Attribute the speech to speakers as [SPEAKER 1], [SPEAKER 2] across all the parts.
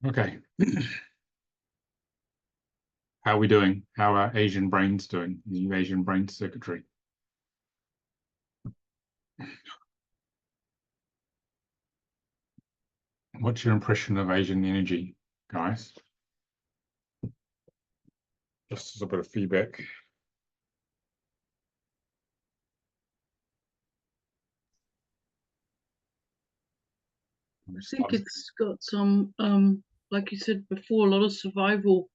[SPEAKER 1] Okay. How are we doing? How are Asian brains doing? New Asian brain circuitry. What's your impression of Asian energy, guys? Just as a bit of feedback.
[SPEAKER 2] I think it's got some, like you said before, a lot of survival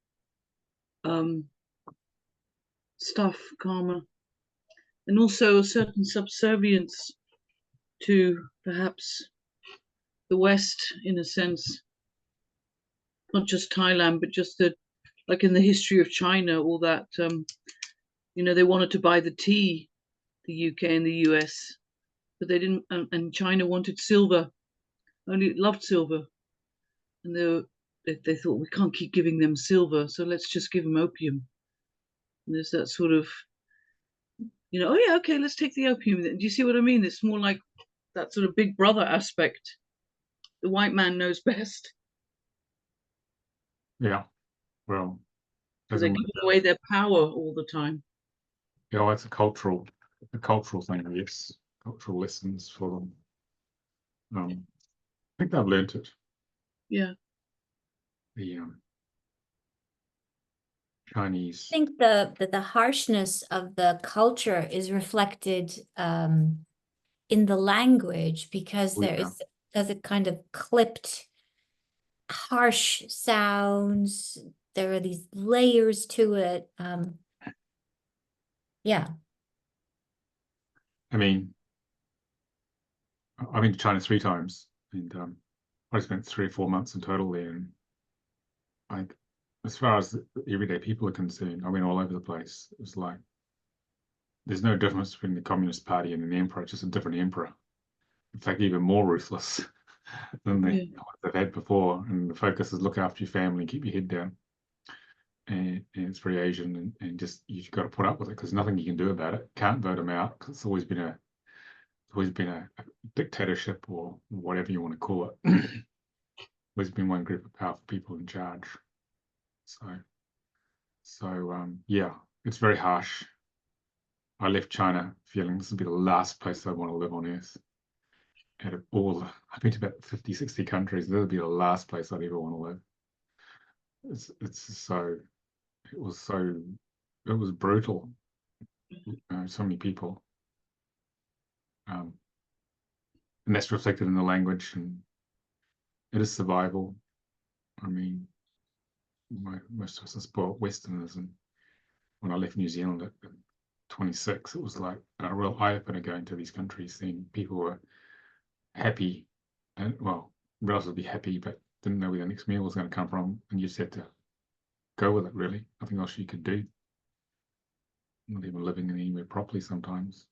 [SPEAKER 2] stuff, karma, and also a certain subservience to perhaps the West, in a sense, not just Thailand, but just that, like in the history of China, all that, they wanted to buy the tea, the UK and the US, but they didn't, and China wanted silver, only loved silver, and they thought we can't keep giving them silver, so let's just give them opium. And there's that sort of, oh yeah, okay, let's take the opium. Do you see what I mean? It's more like that sort of big brother aspect. The white man knows best.
[SPEAKER 1] Yeah, well,
[SPEAKER 2] So they're giving away their power all the time.
[SPEAKER 1] Yeah, it's a cultural thing, I guess. Cultural lessons for them. I think they've learnt it.
[SPEAKER 2] Yeah.
[SPEAKER 1] The Chinese.
[SPEAKER 3] I think the harshness of the culture is reflected in the language, because there's a kind of clipped, harsh sounds. There are these layers to it. Yeah.
[SPEAKER 1] I mean, I've been to China 3 times, and I spent 3 or 4 months in total there. And like, as far as the everyday people are concerned, I went all over the place. It was like there's no difference between the Communist Party and an emperor, just a different emperor. In fact, even more ruthless than they've had before. And the focus is look after your family, keep your head down. And it's very Asian, and just you've got to put up with it because nothing you can do about it. Can't vote them out because it's always been a dictatorship, or whatever you want to call it. Always been one group of powerful people in charge. So yeah, it's very harsh. I left China feeling this would be the last place I'd want to live on earth. Out of all, I've been to about 50, 60 countries. This would be the last place I'd ever want to live. It was brutal. So many people. And that's reflected in the language, and it is survival. I mean, most of us are spoiled Westerners, and when I left New Zealand at 26, it was like a real eye-opener going to these countries, seeing people were happy, and well, relatively happy, but didn't know where the next meal was going to come from, and you just had to go with it, really. Nothing else you could do. Not even living anywhere properly sometimes.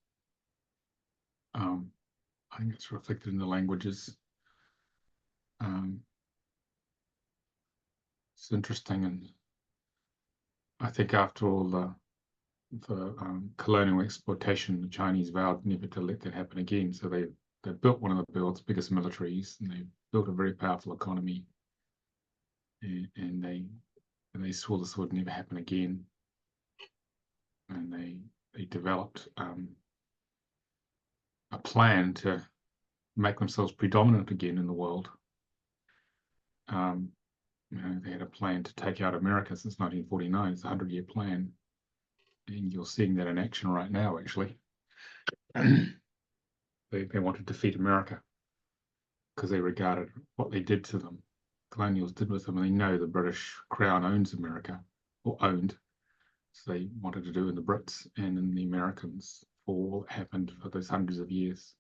[SPEAKER 1] I think it's reflected in the languages. It's interesting, and I think after all the colonial exploitation, the Chinese vowed never to let that happen again. So they built one of the world's biggest militaries, and they built a very powerful economy, and they swore this would never happen again. And they developed a plan to make themselves predominant again in the world. They had a plan to take out America since 1949. It's a 100-year plan, and you're seeing that in action right now, actually. They want to defeat America because they regarded what they did to them, colonials did with them, and they know the British Crown owns America, or owned. So they wanted to do in the Brits and in the Americans for what happened for those hundreds of years.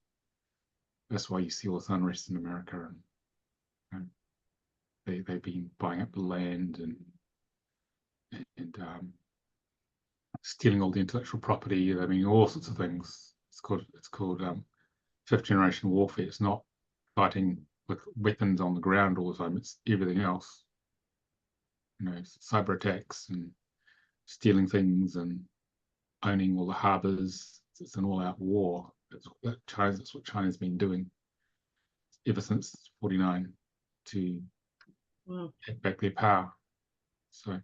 [SPEAKER 1] That's why you see all this unrest in America, and they've been buying up the land and stealing all the intellectual property. I mean, all sorts of things. It's called fifth generation warfare. It's not fighting with weapons on the ground all the time. It's everything else. Cyber attacks and stealing things and owning all the harbors. It's an all-out war. That's what China's been doing ever since 49 to
[SPEAKER 2] Wow.
[SPEAKER 1] take back their power. So,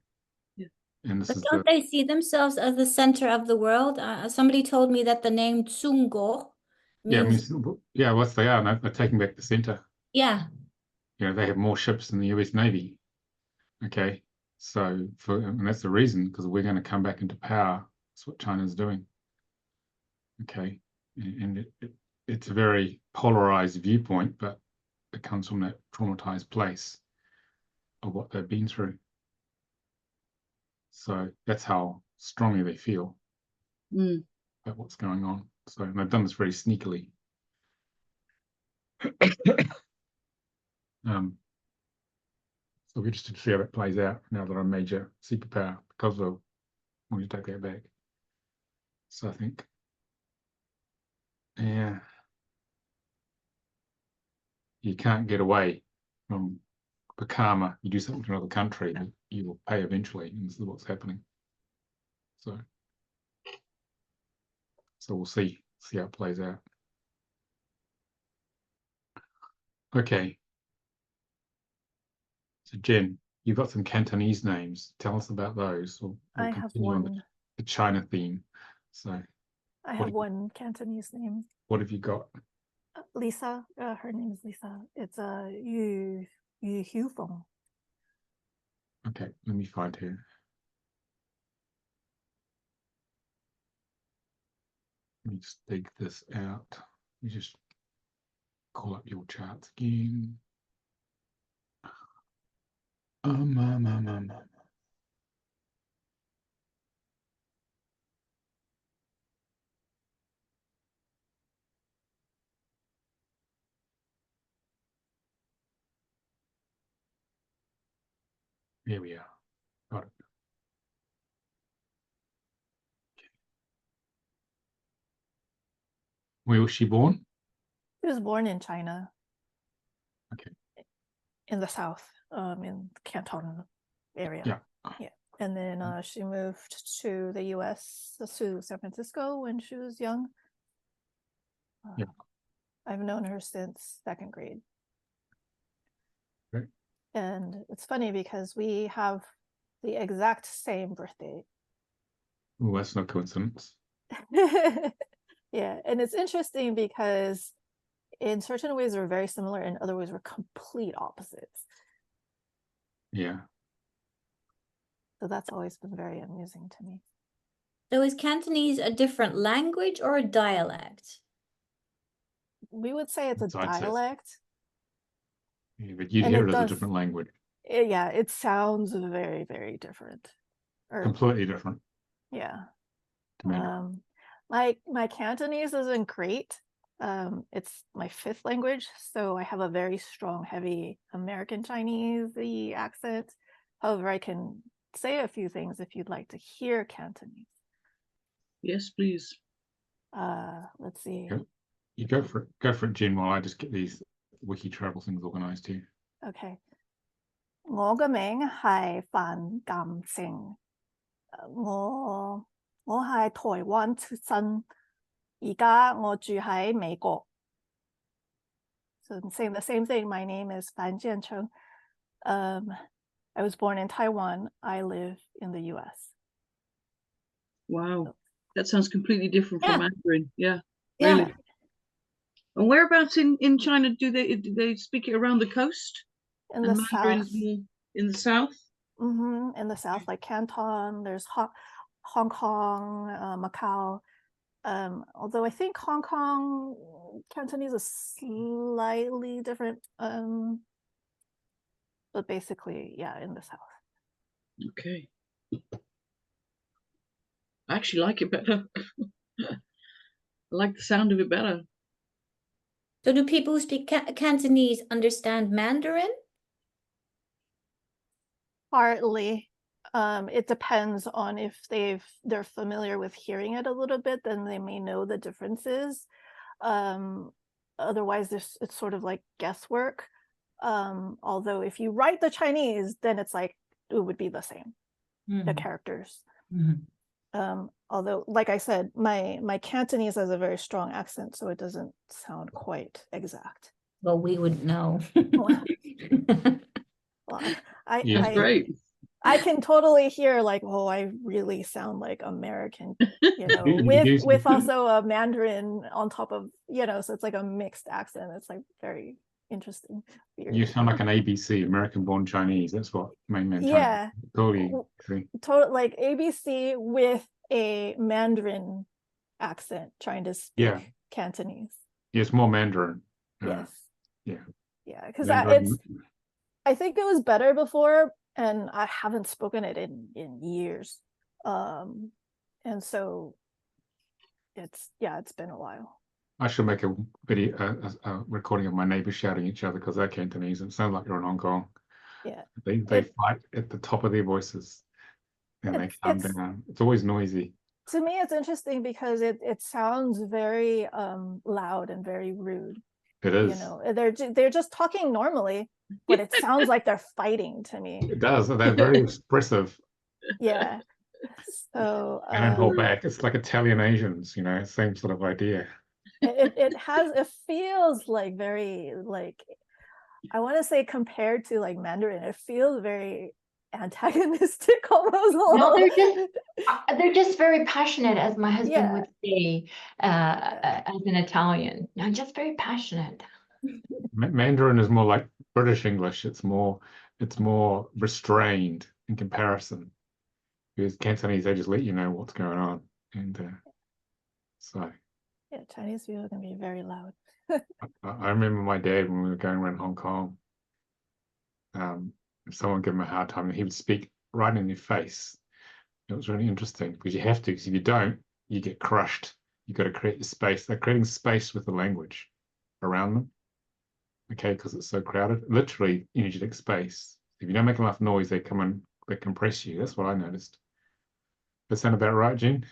[SPEAKER 2] Yeah.
[SPEAKER 1] and this
[SPEAKER 3] But
[SPEAKER 1] is
[SPEAKER 3] don't they see themselves as the center of the world? Somebody told me that the name Tsungo means
[SPEAKER 1] what they are. They're taking back the center.
[SPEAKER 3] yeah.
[SPEAKER 1] You know, they have more ships than the US Navy. Okay, so and that's the reason, because we're going to come back into power. That's what China's doing. Okay, and it's a very polarized viewpoint, but it comes from that traumatized place of what they've been through. So that's how strongly they feel about what's going on. So, and they've done this very sneakily. So we're interested to see how it plays out now that I'm a major superpower, because of when you take that back. So I think, yeah, you can't get away from the karma. You do something to another country, you will pay eventually, and this is what's happening. So we'll see how it plays out. Okay. So Jen, you've got some Cantonese names. Tell us about those. We'll
[SPEAKER 4] I have
[SPEAKER 1] continue on
[SPEAKER 4] one.
[SPEAKER 1] the China theme. So
[SPEAKER 4] I have one Cantonese name.
[SPEAKER 1] what have you got?
[SPEAKER 4] Lisa. Her name is Lisa. It's Yu Feng.
[SPEAKER 1] Okay, let me find her. Let me just dig this out. Let me just call up your charts again. Here we are. Got it. Okay. Where was she born?
[SPEAKER 4] She was born in China.
[SPEAKER 1] Okay.
[SPEAKER 4] In the south, in Canton area.
[SPEAKER 1] Yeah.
[SPEAKER 4] Yeah. And then she moved to the US, to San Francisco when she was young.
[SPEAKER 1] Yeah.
[SPEAKER 4] I've known her since second grade.
[SPEAKER 1] Right.
[SPEAKER 4] And it's funny because we have the exact same birthday.
[SPEAKER 1] Oh, that's no coincidence.
[SPEAKER 4] Yeah, and it's interesting because in certain ways we're very similar, in other ways we're complete opposites.
[SPEAKER 1] Yeah.
[SPEAKER 4] So that's always been very amusing to me.
[SPEAKER 3] So is Cantonese a different language or a dialect?
[SPEAKER 4] We would say it's a dialect.
[SPEAKER 1] Yeah, but you'd hear it as a different language.
[SPEAKER 4] Yeah, it sounds very, very different.
[SPEAKER 1] Completely different.
[SPEAKER 4] Yeah.
[SPEAKER 1] My
[SPEAKER 4] Cantonese isn't great. It's my fifth language, so I have a very strong, heavy American Chinese-y accent. However, I can say a few things if you'd like to hear Cantonese.
[SPEAKER 2] Yes, please.
[SPEAKER 4] Let's see.
[SPEAKER 1] You go for it, Jen, while I just get these wiki travel things organized here.
[SPEAKER 4] Okay. 我嘅名係范鑑勝，我係台灣出身，而家我住喺美國。So I'm saying the same thing. My name is Fan Jiancheng. I was born in Taiwan. I live in the US.
[SPEAKER 2] Wow. That sounds completely different from Mandarin. Yeah.
[SPEAKER 4] Yeah.
[SPEAKER 2] Really. And whereabouts in China do they speak it around the coast?
[SPEAKER 4] In the south.
[SPEAKER 2] In the south?
[SPEAKER 4] In the south, like Canton, there's Hong Kong, Macau. Although I think Hong Kong Cantonese is slightly different. But basically, yeah, in the south.
[SPEAKER 2] Okay. I actually like it better. I like the sound of it better.
[SPEAKER 3] So do people who speak Cantonese understand Mandarin?
[SPEAKER 4] Partly. It depends on if they're familiar with hearing it a little bit, then they may know the differences. Otherwise, it's sort of like guesswork. Although if you write the Chinese, then it's like it would be the same, the characters. Although, like I said, my Cantonese has a very strong accent, so it doesn't sound quite exact.
[SPEAKER 3] Well, we wouldn't know.
[SPEAKER 4] Well,
[SPEAKER 1] Yeah.
[SPEAKER 2] That's great.
[SPEAKER 4] I can totally hear like, oh, I really sound like American, you know,
[SPEAKER 1] You do-
[SPEAKER 4] with also a Mandarin on top of, you know, so it's like a mixed accent. It's like very interesting. Weird.
[SPEAKER 1] You sound like an ABC, American-born Chinese. That's what mainland
[SPEAKER 4] Yeah.
[SPEAKER 1] totally see.
[SPEAKER 4] Total like ABC with a Mandarin accent trying to speak
[SPEAKER 1] Yeah.
[SPEAKER 4] Cantonese.
[SPEAKER 1] Yeah, it's more Mandarin.
[SPEAKER 4] Yes.
[SPEAKER 1] Yeah.
[SPEAKER 4] Yeah, because
[SPEAKER 1] Mandarin-
[SPEAKER 4] I think it was better before, and I haven't spoken it in years. And so it's been a while.
[SPEAKER 1] I should make a video, a recording of my neighbors shouting at each other because they're Cantonese. It sounds like you're in Hong Kong.
[SPEAKER 4] Yeah.
[SPEAKER 1] They fight at the top of their voices and they calm down. It's always noisy.
[SPEAKER 4] To me, it's interesting because it sounds very loud and very rude.
[SPEAKER 1] It is.
[SPEAKER 4] You know, they're just talking normally, but it sounds like they're fighting to me.
[SPEAKER 1] It does. They're very expressive.
[SPEAKER 4] Yeah. So
[SPEAKER 1] They don't hold back. It's like Italian Asians, you know, same sort of idea.
[SPEAKER 4] it feels like very like, I want to say compared to like Mandarin, it feels very antagonistic almost.
[SPEAKER 3] No, they're just very passionate, as my husband would say, as an Italian. No, just very passionate.
[SPEAKER 1] Mandarin is more like British English. It's more restrained in comparison. Because Cantonese, they just let you know what's going on, and so.
[SPEAKER 4] Yeah, Chinese people can be very loud.
[SPEAKER 1] I remember my dad when we were going around Hong Kong. If someone gave him a hard time, he would speak right in your face. It was really interesting because you have to, because if you don't, you get crushed. You've got to create the space. They're creating space with the language around them. Okay, because it's so crowded. Literally energetic space. If you don't make enough noise, they come and they compress you. That's what I noticed. That sound about right, Jean?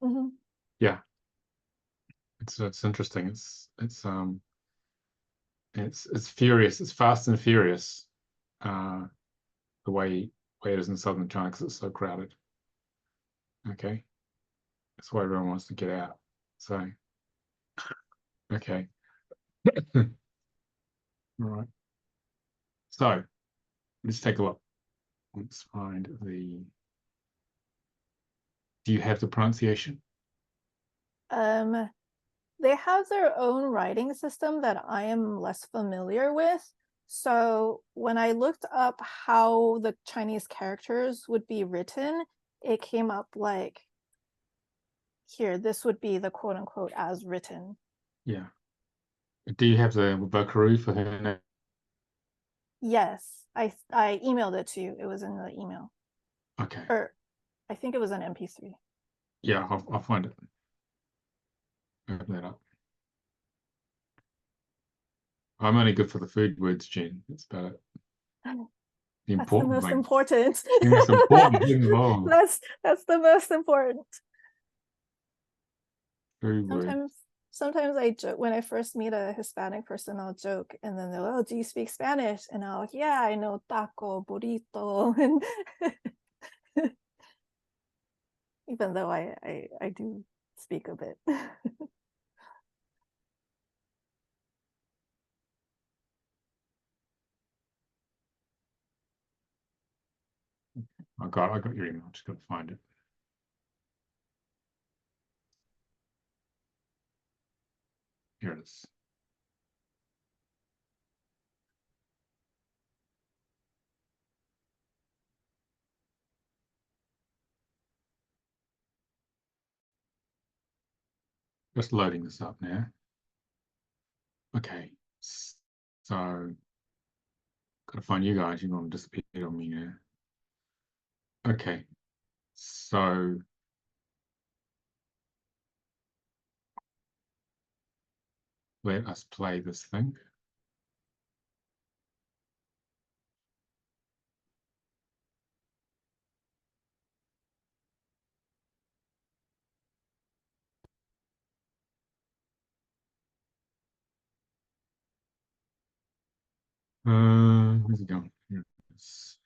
[SPEAKER 4] Mm-hmm.
[SPEAKER 1] Yeah. It's interesting. It's furious. It's fast and furious. The way it is in southern China because it's so crowded. Okay, that's why everyone wants to get out. So, okay, all right. So let's take a look. Let's find the. Do you have the pronunciation?
[SPEAKER 4] They have their own writing system that I am less familiar with. So when I looked up how the Chinese characters would be written, it came up like, here, this would be the quote unquote as written.
[SPEAKER 1] Yeah. Do you have the vocabulary for her name?
[SPEAKER 4] Yes, I emailed it to you. It was in the email.
[SPEAKER 1] Okay.
[SPEAKER 4] Or I think it was an MP3.
[SPEAKER 1] Yeah, I'll find it. Open that up. I'm only good for the food words, Jen. That's about it. The
[SPEAKER 4] That's the most important.
[SPEAKER 1] The most important thing of all.
[SPEAKER 4] That's the most important.
[SPEAKER 1] Food words.
[SPEAKER 4] Sometimes I joke when I first meet a Hispanic person, I'll joke and then they're like, oh, do you speak Spanish? And I'll like, yeah, I know taco, burrito. And even though I do speak a bit.
[SPEAKER 1] I got your email. Just got to find it. Here it is. Just loading this up now. Okay, so gotta find you guys. You're gonna disappear on me now. Okay, so let us play this thing. Where's it going? Here it is.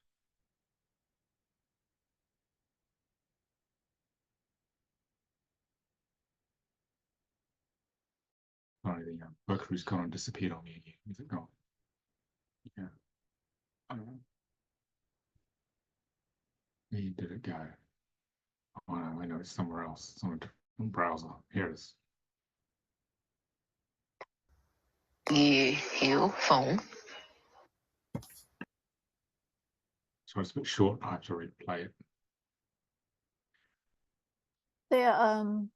[SPEAKER 1] Sorry, the Mercury's gone and disappeared on me again. Is it gone? Yeah. I don't know. Where did it go? Oh, no, I know it's somewhere else. It's on a different browser. Here it is.
[SPEAKER 5] 余曉鳳
[SPEAKER 1] So it's a bit short. I have to replay it.
[SPEAKER 4] The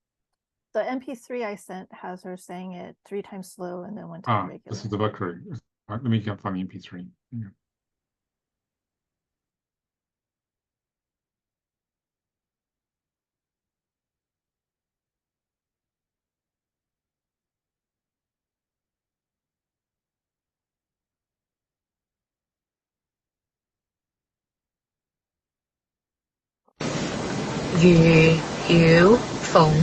[SPEAKER 4] MP3 I sent has her saying it 3 times slow and then 1 time regular.
[SPEAKER 1] This is the book crew. Right, let me go find the MP3. Yeah.
[SPEAKER 5] Yu Hiểu Phụng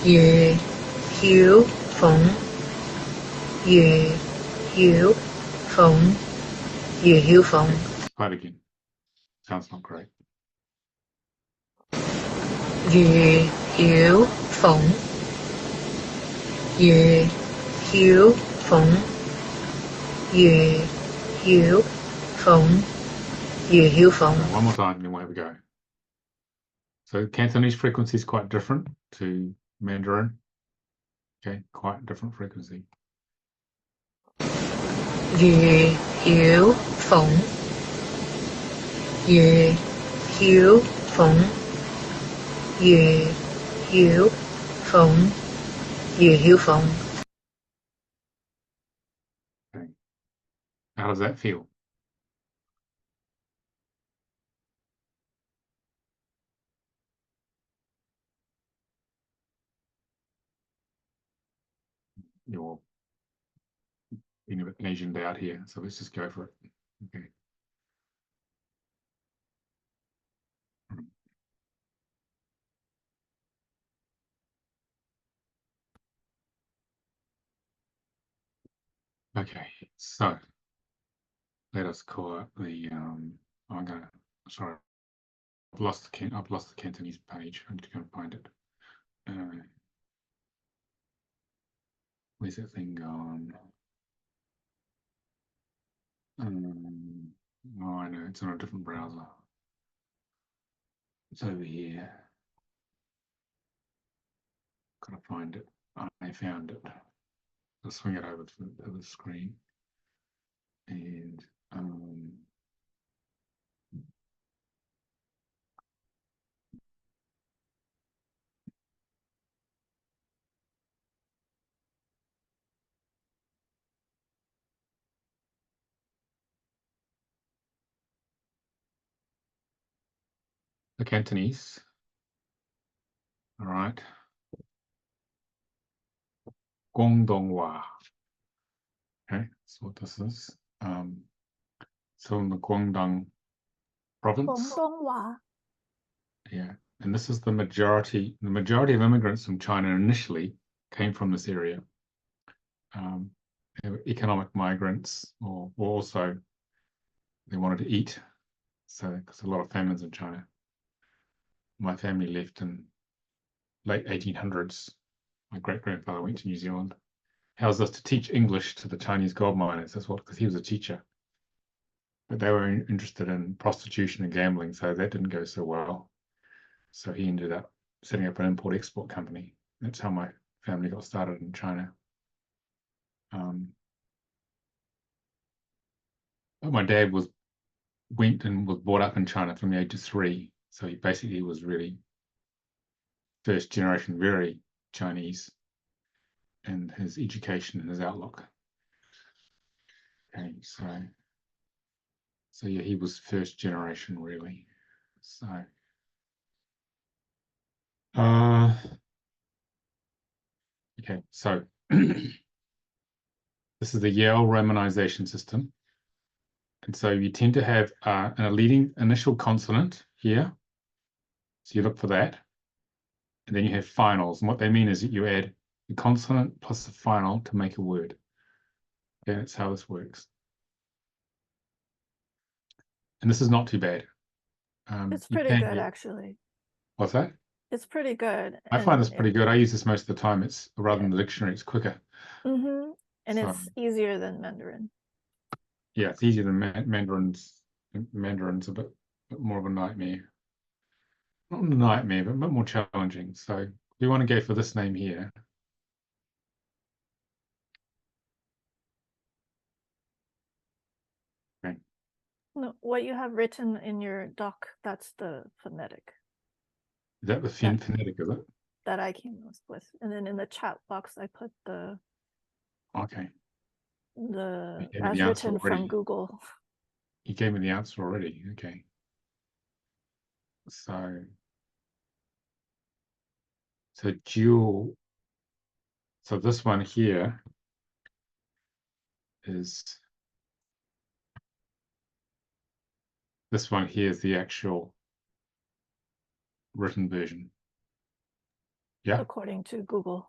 [SPEAKER 5] Yu Hiểu Phụng Yu Hiểu Phụng Yu Hiểu Phụng.
[SPEAKER 1] Play it again. Sounds not great.
[SPEAKER 5] Yu Hiểu Phụng Yu Hiểu Phụng Yu Hiểu Phụng Yu Hiểu Phụng.
[SPEAKER 1] Right, one more time, then we'll have a go. So Cantonese frequency is quite different to Mandarin. Okay, quite different frequency.
[SPEAKER 5] Yu Hiểu Phụng Yu Hiểu Phụng Yu Hiểu Phụng Yu Hiểu Phụng.
[SPEAKER 1] Okay. How does that feel? You're being a bit Asianed out here, so let's just go for it. Okay. Okay, so let us call up the sorry, I've lost the Cantonese page. I'm just going to find it. Where's that thing gone? Oh, I know, it's on a different browser. It's over here. Gotta find it. I found it. I'll swing it over to the screen. And the Cantonese. All right. Guangdonghua. Okay, that's what this is. So in the Guangdong province.
[SPEAKER 4] Guangdonghua.
[SPEAKER 1] Yeah, and this is the majority. The majority of immigrants from China initially came from this area. They were economic migrants, or also they wanted to eat. So, because a lot of famines in China. My family left in late 1800s. My great-grandfather went to New Zealand. How's this to teach English to the Chinese gold miners? That's what, because he was a teacher. But they were interested in prostitution and gambling, so that didn't go so well. So he ended up setting up an import-export company. That's how my family got started in China. But my dad went and was brought up in China from the age of 3. So he basically was really first generation, very Chinese in his education and his outlook. Okay, so yeah, he was first generation really. So okay, so this is the Yale romanization system. And so you tend to have a leading initial consonant here. So you look for that. And then you have finals. And what they mean is that you add the consonant plus the final to make a word. Okay, that's how this works. And this is not too bad.
[SPEAKER 4] It's pretty good, actually.
[SPEAKER 1] What's that?
[SPEAKER 4] It's pretty good.
[SPEAKER 1] I find this pretty good. I use this most of the time. It's rather than the dictionary, it's quicker.
[SPEAKER 4] Mm-hmm. And
[SPEAKER 1] So,
[SPEAKER 4] it's easier than Mandarin.
[SPEAKER 1] yeah, it's easier than Mandarin's a bit bit more of a nightmare. Not a nightmare, but a bit more challenging. So we want to go for this name here. Okay.
[SPEAKER 4] No, what you have written in your doc, that's the phonetic
[SPEAKER 1] Is that the phonetic, is it?
[SPEAKER 4] that I came up with. And then in the chat box, I put the
[SPEAKER 1] Okay. You gave me
[SPEAKER 4] as
[SPEAKER 1] the answer
[SPEAKER 4] written from
[SPEAKER 1] already.
[SPEAKER 4] Google.
[SPEAKER 1] You gave me the answer already. Okay. So dual. So this one here is the actual written version. Yeah.
[SPEAKER 4] According to Google.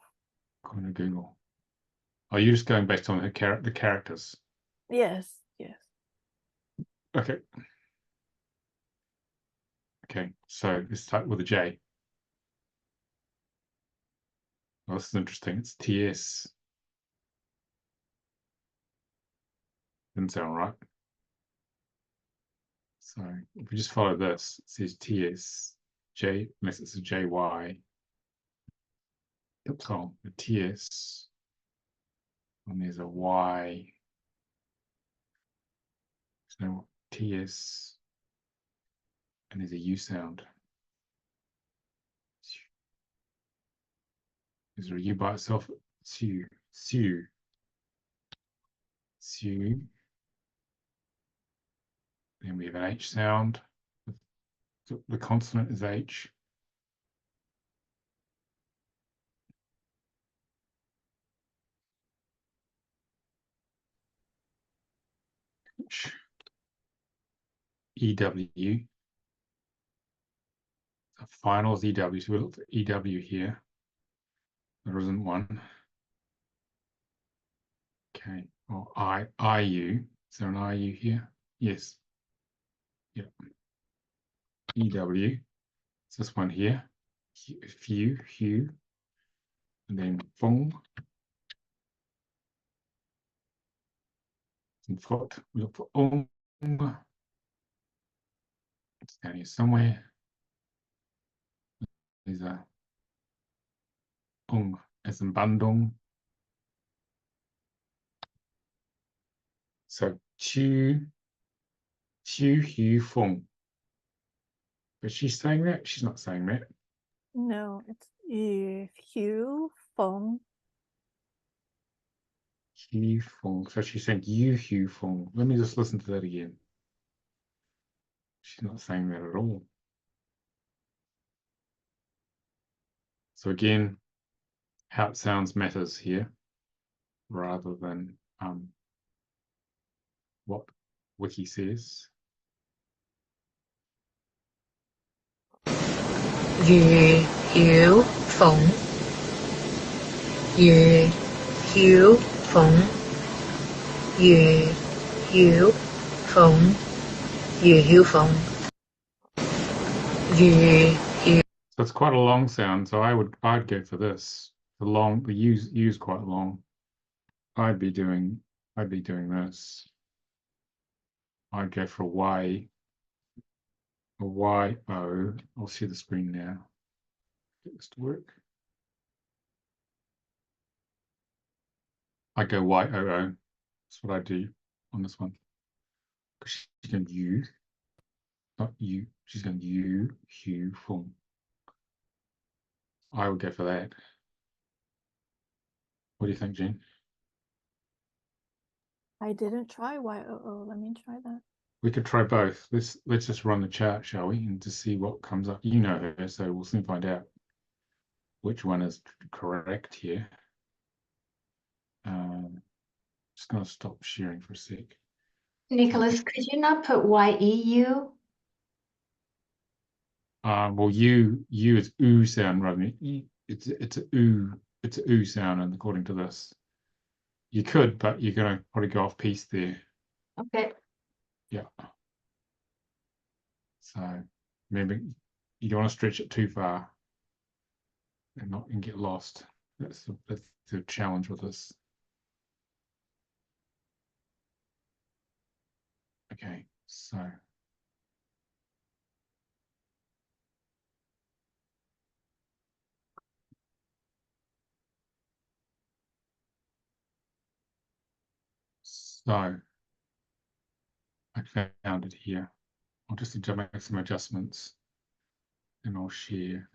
[SPEAKER 1] According to Google. Are you just going based on the characters?
[SPEAKER 4] Yes, yes.
[SPEAKER 1] Okay. Okay, so let's start with a J. Well, this is interesting. It's TS. Didn't sound right. So if we just follow this, it says TS, J, unless it's a JY. Oops, oh, the TS. And there's a Y. So TS. And there's a U sound. Is there a U by itself? Su. Then we have an H sound. The consonant is H. EW. The final is EW. So we look at EW here. There isn't one. Okay. Or IU. Is there an IU here? Yes. Yep. EW. It's this one here. Hugh. And then Fong. And Fot. We look for Ong. It's down here somewhere. There's a Ong as in Bandung. So Hugh Fong. But she's saying that? She's not saying that.
[SPEAKER 4] No, it's Hugh Fong.
[SPEAKER 1] Hugh Fong. So she's saying Hugh Fong. Let me just listen to that again. She's not saying that at all. So again, how it sounds matters here, rather than what Wiki says.
[SPEAKER 5] Yu Hiu Feng. Yu Hiu Feng. Yu Hiu Feng. Yu Hiu Feng. Yu Hiu.
[SPEAKER 1] So it's quite a long sound. So I'd go for this. The U's quite long. I'd be doing this. I'd go for a Y. A Y-O. I'll see the screen now. Get this to work. I go Y-O-O. That's what I do on this one. Because she's going U, not U. She's going Hugh, Fong. I would go for that. What do you think, Jean?
[SPEAKER 4] I didn't try YOO. Let me try that.
[SPEAKER 1] We could try both. Let's just run the chart, shall we, and to see what comes up. You know her, so we'll soon find out which one is correct here. Just going to stop sharing for a sec.
[SPEAKER 6] Nicolas, could you not put YEU?
[SPEAKER 1] Well, U is oo sound rather than E. It's a oo sound, and according to this, you could, but you're going to probably go off piece there.
[SPEAKER 6] Okay.
[SPEAKER 1] Yeah. So maybe you don't want to stretch it too far and get lost. That's the challenge with this. Okay, so So I found it here. I'll just make some adjustments and I'll share.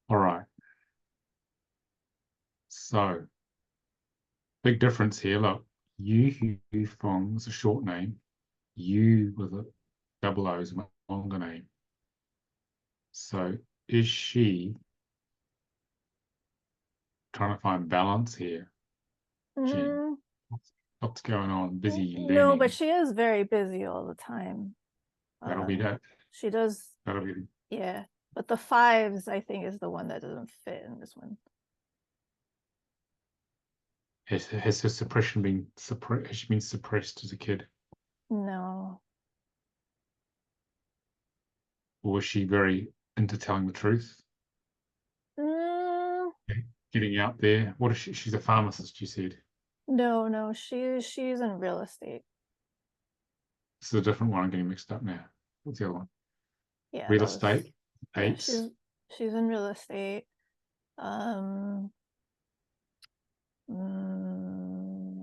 [SPEAKER 1] All right. So, big difference here. Look, Yu Fong is a short name. Yu with a double O is a longer name. So, is she trying to find balance here? Jean, what's going on? Busy learning.
[SPEAKER 4] No, but she is very busy all the time.
[SPEAKER 1] That'll be that.
[SPEAKER 4] She does.
[SPEAKER 1] That'll be.
[SPEAKER 4] Yeah, but the 5s, I think, is the one that doesn't fit in this one.
[SPEAKER 1] Has her suppression been suppressed? Has she been suppressed as a kid?
[SPEAKER 4] No.
[SPEAKER 1] Or was she very into telling the truth? Getting out there. What is she? She's a pharmacist, you said.
[SPEAKER 4] No, she's in real estate.
[SPEAKER 1] This is a different one. I'm getting mixed up now. What's the other one?
[SPEAKER 4] Yeah,
[SPEAKER 1] Real estate.
[SPEAKER 4] Yeah, she's in real estate. Let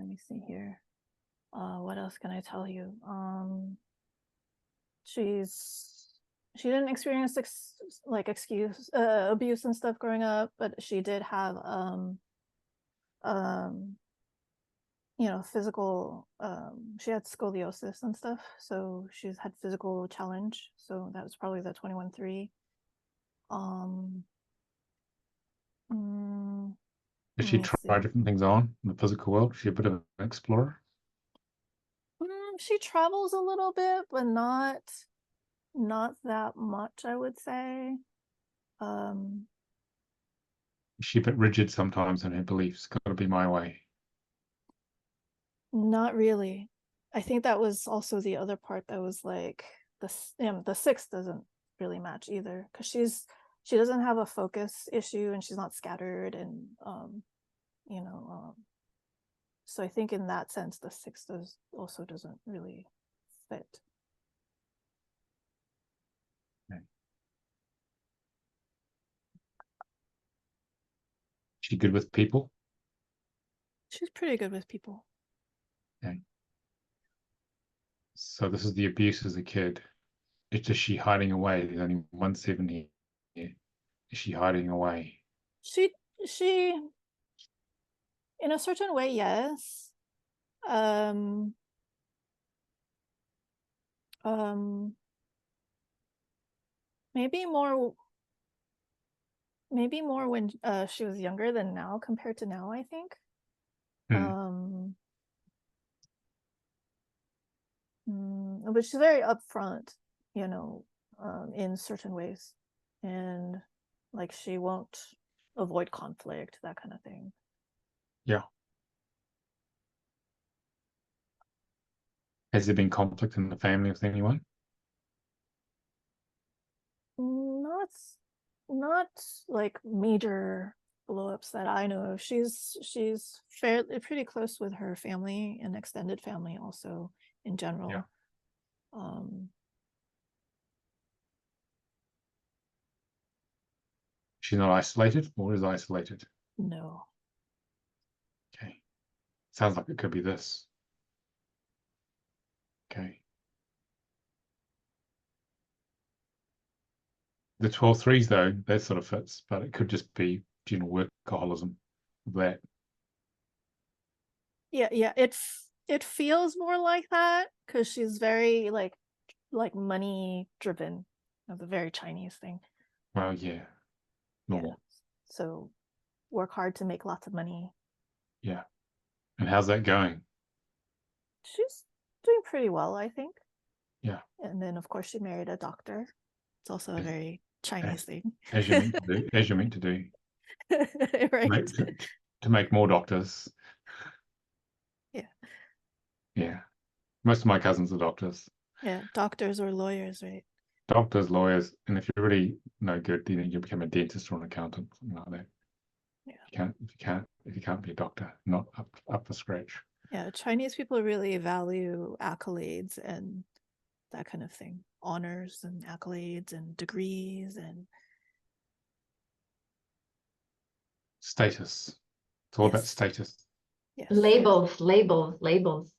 [SPEAKER 4] me see here. What else can I tell you? She didn't experience abuse and stuff growing up, but she did have physical, she had scoliosis and stuff, so she's had physical challenge, so that was probably the 21-3.
[SPEAKER 1] Has she tried different things on in the physical world? Is she a bit of an explorer?
[SPEAKER 4] She travels a little bit, but not that much, I would say.
[SPEAKER 1] Is she a bit rigid sometimes in her beliefs? Got to be my way.
[SPEAKER 4] Not really. I think that was also the other part that was like the 6 doesn't really match either, because she doesn't have a focus issue and she's not scattered, and so I think in that sense the 6 doesn't really fit.
[SPEAKER 1] Okay. She good with people?
[SPEAKER 4] She's pretty good with people.
[SPEAKER 1] Okay. So this is the abuse as a kid. It's just she hiding away. There's only 170 here. Is she hiding away?
[SPEAKER 4] She in a certain way, yes. Maybe more when she was younger than now compared to now, I think. But she's very upfront, in certain ways, and like she won't avoid conflict, that kind of thing.
[SPEAKER 1] Yeah. Has there been conflict in the family with anyone?
[SPEAKER 4] Not like major blow-ups that I know of. She's fairly pretty close with her family and extended family also in general.
[SPEAKER 1] Yeah. She's not isolated, or is isolated?
[SPEAKER 4] No.
[SPEAKER 1] Okay. Sounds like it could be this. Okay. The 12-3s though, that sort of fits, but it could just be general workaholism of that.
[SPEAKER 4] Yeah, it feels more like that because she's very like money driven. That's a very Chinese thing.
[SPEAKER 1] Well, yeah. Normal.
[SPEAKER 4] Yeah. So work hard to make lots of money.
[SPEAKER 1] Yeah. And how's that going?
[SPEAKER 4] She's doing pretty well, I think.
[SPEAKER 1] Yeah.
[SPEAKER 4] And then of course she married a doctor. It's also a very Chinese thing.
[SPEAKER 1] As you're meant to do. As you're meant to do.
[SPEAKER 4] Right.
[SPEAKER 1] To make more doctors.
[SPEAKER 4] Yeah.
[SPEAKER 1] Yeah. Most of my cousins are doctors.
[SPEAKER 4] Yeah, doctors or lawyers, right?
[SPEAKER 1] Doctors, lawyers, and if you're really no good, then you become a dentist or an accountant, something like that.
[SPEAKER 4] Yeah.
[SPEAKER 1] If you can't be a doctor, not up for scratch.
[SPEAKER 4] Yeah, Chinese people really value accolades and that kind of thing. Honors and accolades and degrees and
[SPEAKER 1] Status. It's all about
[SPEAKER 4] Yes.
[SPEAKER 1] status.
[SPEAKER 4] yes,
[SPEAKER 6] Labels, labels, labels.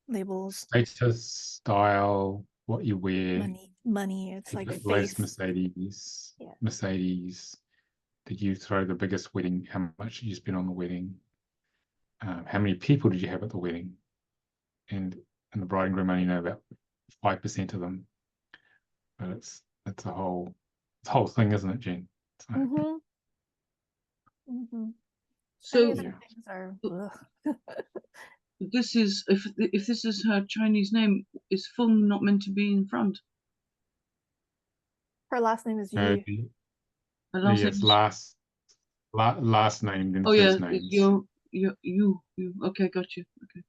[SPEAKER 4] labels,
[SPEAKER 1] Status, style, what you wear.
[SPEAKER 4] money. It's like
[SPEAKER 1] Latest
[SPEAKER 4] faith.
[SPEAKER 1] Mercedes.
[SPEAKER 4] Yeah.
[SPEAKER 1] Mercedes. Did you throw the biggest wedding? How much did you spend on the wedding? How many people did you have at the wedding? And the bride and groom only know about 5% of them. But it's a whole thing, isn't it, Jen? So,
[SPEAKER 4] Mm-hmm. Mm-hmm.
[SPEAKER 2] So
[SPEAKER 4] Chinese things are
[SPEAKER 2] this is if this is her Chinese name, is Feng not meant to be in front?
[SPEAKER 4] her last name is
[SPEAKER 1] no,
[SPEAKER 4] Yu.
[SPEAKER 2] Her last
[SPEAKER 1] yes,
[SPEAKER 2] name is-
[SPEAKER 1] last name, then
[SPEAKER 2] Oh yeah,
[SPEAKER 1] first names.
[SPEAKER 2] you. Okay, got you. Okay.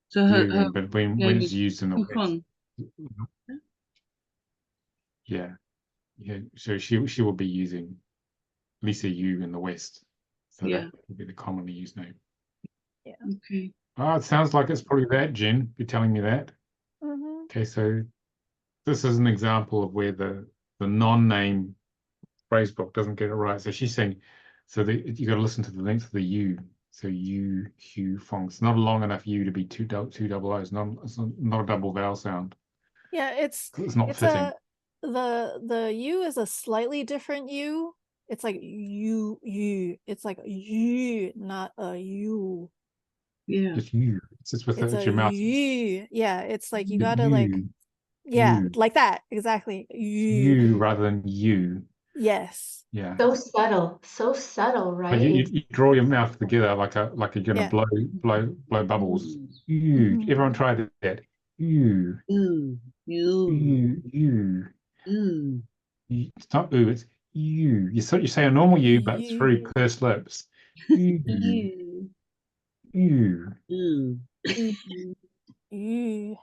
[SPEAKER 2] So her
[SPEAKER 1] You, but when
[SPEAKER 2] name
[SPEAKER 1] it's
[SPEAKER 2] is
[SPEAKER 1] used in the
[SPEAKER 2] Fu
[SPEAKER 1] West,
[SPEAKER 2] Feng.
[SPEAKER 1] yeah. So she will be using Lisa Yu in the West. So
[SPEAKER 2] Yeah.
[SPEAKER 1] that would be the commonly used name.
[SPEAKER 2] Okay.
[SPEAKER 1] Oh, it sounds like it's probably that, Jen. You're telling me that.
[SPEAKER 4] Mm-hmm.
[SPEAKER 1] Okay, so this is an example of where the non-name phrase book doesn't get it right. So she's saying, you got to listen to the length of the U. So U, Hu, Fong. It's not a long enough U to be two double O's. It's not a double vowel sound.
[SPEAKER 4] Yeah, it's
[SPEAKER 1] not fitting.
[SPEAKER 4] The U is a slightly different U. It's like you. It's like you, not a you.
[SPEAKER 2] Yeah.
[SPEAKER 1] Just U. It's just with
[SPEAKER 4] It's a
[SPEAKER 1] your mouth.
[SPEAKER 4] you. Yeah, it's like you
[SPEAKER 1] You,
[SPEAKER 4] gotta like
[SPEAKER 1] you.
[SPEAKER 4] like that exactly.
[SPEAKER 1] You rather than you.
[SPEAKER 4] Yes.
[SPEAKER 1] Yeah.
[SPEAKER 6] So subtle,
[SPEAKER 1] But
[SPEAKER 6] right?
[SPEAKER 1] you draw your mouth together like you're gonna
[SPEAKER 4] Yeah.
[SPEAKER 1] blow bubbles.
[SPEAKER 2] Mm.
[SPEAKER 1] You. Everyone tried that. You.
[SPEAKER 2] You.
[SPEAKER 1] You.
[SPEAKER 2] You.
[SPEAKER 1] It's not ooh, it's you. You say a normal you, but through pursed lips. You.
[SPEAKER 2] You.
[SPEAKER 1] You.
[SPEAKER 2] You.
[SPEAKER 4] You.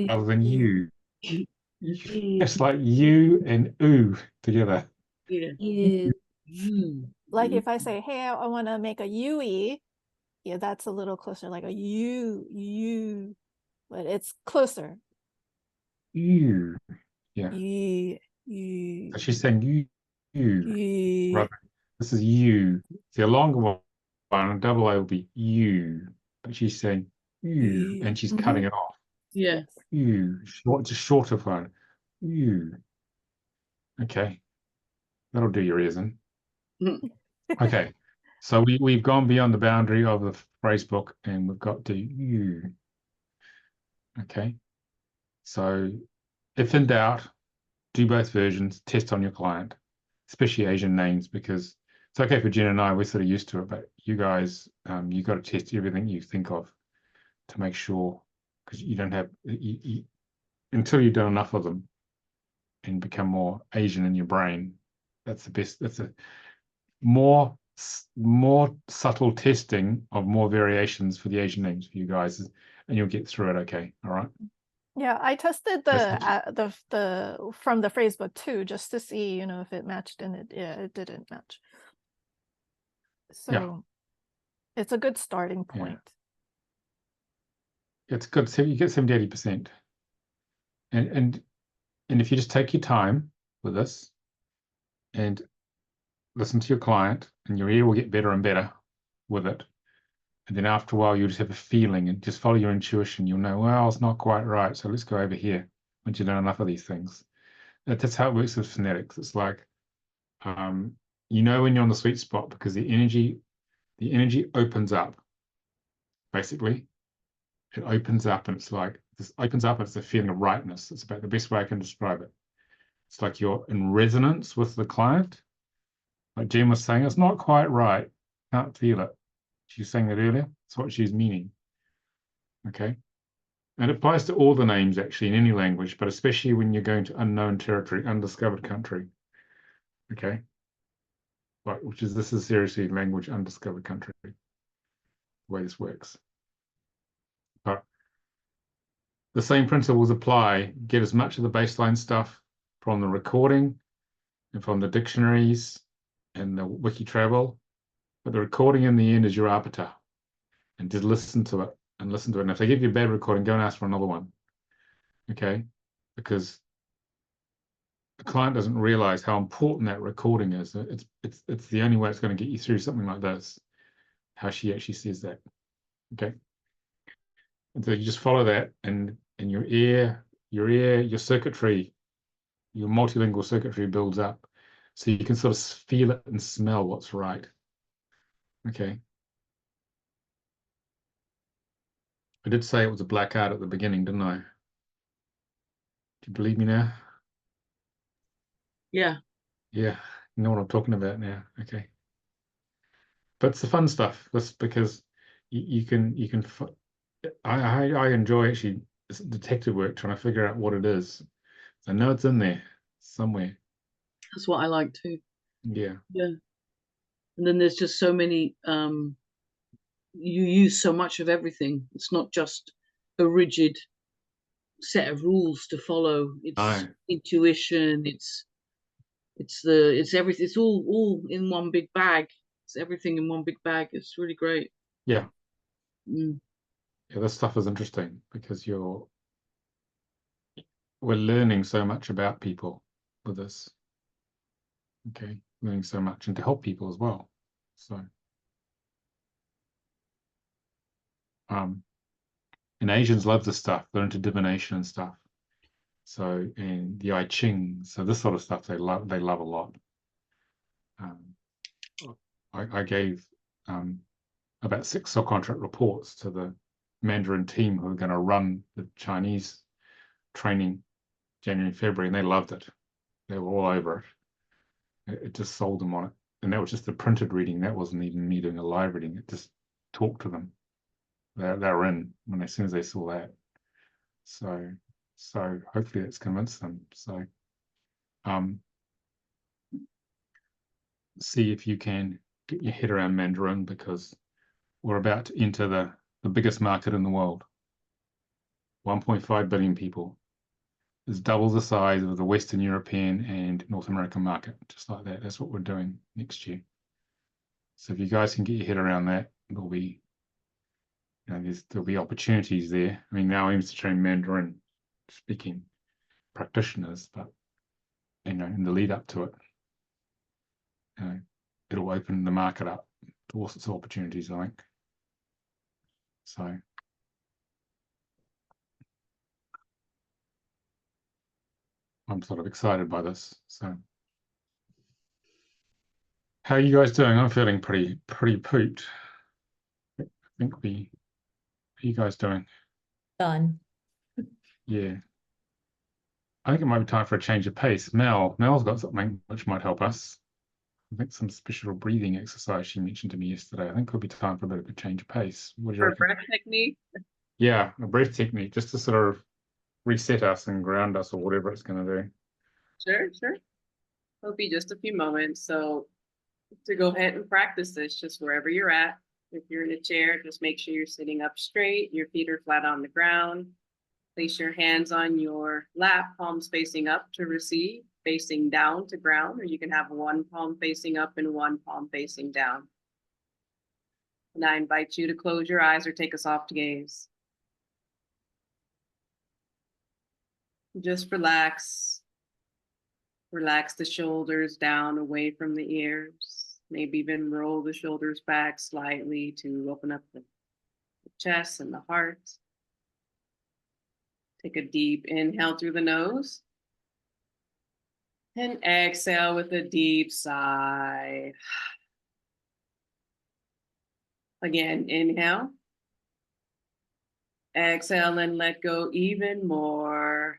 [SPEAKER 1] Rather than you.
[SPEAKER 2] You.
[SPEAKER 1] It's like you and ooh together.
[SPEAKER 2] Yeah.
[SPEAKER 3] You.
[SPEAKER 2] You.
[SPEAKER 4] Like if I say, hey, I want to make a Yui, yeah, that's a little closer, like a you, but it's closer.
[SPEAKER 1] You. Yeah.
[SPEAKER 4] You.
[SPEAKER 1] So she's saying you.
[SPEAKER 4] You.
[SPEAKER 1] Rather, this is you. See, a longer one, a double A will be you. But she's saying you, and she's cutting it off.
[SPEAKER 2] Yeah.
[SPEAKER 1] You. It's a shorter one. You. Okay. That'll do your ears in. Okay. So we've gone beyond the boundary of the phrase book and we've got to you. Okay. So if in doubt, do both versions, test on your client, especially Asian names, because it's okay for Jen and I, we're sort of used to it, but you guys, you got to test everything you think of to make sure, because you don't have, until you've done enough of them and become more Asian in your brain, that's the best, that's a more subtle testing of more variations for the Asian names for you guys, and you'll get through it okay. All right.
[SPEAKER 4] Yeah, I tested the from the phrase book too, just to see, if it matched, and it didn't match. So it's a good starting point.
[SPEAKER 1] It's good. So you get 70-80%. And if you just take your time with this and listen to your client, and your ear will get better and better with it. And then after a while, you'll just have a feeling and just follow your intuition. You'll know, well, it's not quite right. So let's go over here once you've done enough of these things. That's how it works with phonetics. It's like, when you're on the sweet spot because the energy opens up. Basically, it opens up, and it's like this opens up. It's a feeling of rightness. It's about the best way I can describe it. It's like you're in resonance with the client. Like Jen was saying, it's not quite right. Can't feel it. She was saying that earlier. That's what she's meaning. Okay. And it applies to all the names actually in any language, but especially when you're going to unknown territory, undiscovered country. Okay. right? This is seriously language undiscovered country, the way this works. But the same principles apply. Get as much of the baseline stuff from the recording and from the dictionaries and the wiki travel, but the recording in the end is your arbiter, and just listen to it and listen to it. And if they give you a bad recording, go and ask for another one, okay? Because the client doesn't realize how important that recording is. It's the only way it's going to get you through something like this, how she actually says that, okay? And so you just follow that, and your circuitry, your multilingual circuitry builds up, so you can sort of feel it and smell what's right, okay? I did say it was a black art at the beginning, didn't I? Do you believe me now?
[SPEAKER 2] Yeah.
[SPEAKER 1] Yeah, you know what I'm talking about now. Okay. But it's the fun stuff. That's because you can I enjoy actually detective work, trying to figure out what it is. I know it's in there somewhere.
[SPEAKER 2] That's what I like too.
[SPEAKER 1] Yeah.
[SPEAKER 2] Yeah. And then there's just so many, you use so much of everything. It's not just a rigid set of rules to follow. It's intuition. It's everything. It's all in one big bag. It's everything in one big bag. It's really great.
[SPEAKER 1] Yeah.
[SPEAKER 2] Mm.
[SPEAKER 1] Yeah, this stuff is interesting because we're learning so much about people with this. Okay, learning so much, and to help people as well. So and Asians love this stuff. They're into divination and stuff. So, and the I Ching, so this sort of stuff they love a lot. I gave about 6 subcontract reports to the Mandarin team who are going to run the Chinese training January and February, and they loved it. They were all over it. It just sold them on it. And that was just the printed reading. That wasn't even me doing a live reading. It just talked to them. They were in as soon as they saw that. So hopefully that's convinced them. So see if you can get your head around Mandarin, because we're about to enter the biggest market in the world. 1.5 billion people. It's double the size of the Western European and North American market, just like that. That's what we're doing next year. So if you guys can get your head around that, there'll be opportunities there. I mean, now aims to train Mandarin speaking practitioners, but in the lead up to it, it'll open the market up to all sorts of opportunities, I think. So I'm sort of excited by this. So how are you guys doing? I'm feeling pretty pooped. I think how are you guys doing?
[SPEAKER 3] Done.
[SPEAKER 1] Yeah. I think it might be time for a change of pace. Mel's got something which might help us. I think some special breathing exercise she mentioned to me yesterday. I think it'll be time for a bit of a change of pace. What do you reckon?
[SPEAKER 7] Breath technique?
[SPEAKER 1] Yeah, a breath technique, just to sort of reset us and ground us, or whatever it's going to do.
[SPEAKER 7] Sure. It'll be just a few moments. So to go ahead and practice this, just wherever you're at. If you're in a chair, just make sure you're sitting up straight, your feet are flat on the ground. Place your hands on your lap, palms facing up to receive, facing down to ground, or you can have one palm facing up and one palm facing down. And I invite you to close your eyes or take a soft gaze. Just relax. Relax the shoulders down away from the ears. Maybe even roll the shoulders back slightly to open up the chest and the heart. Take a deep inhale through the nose. And exhale with a deep sigh. Again, inhale. Exhale and let go even more.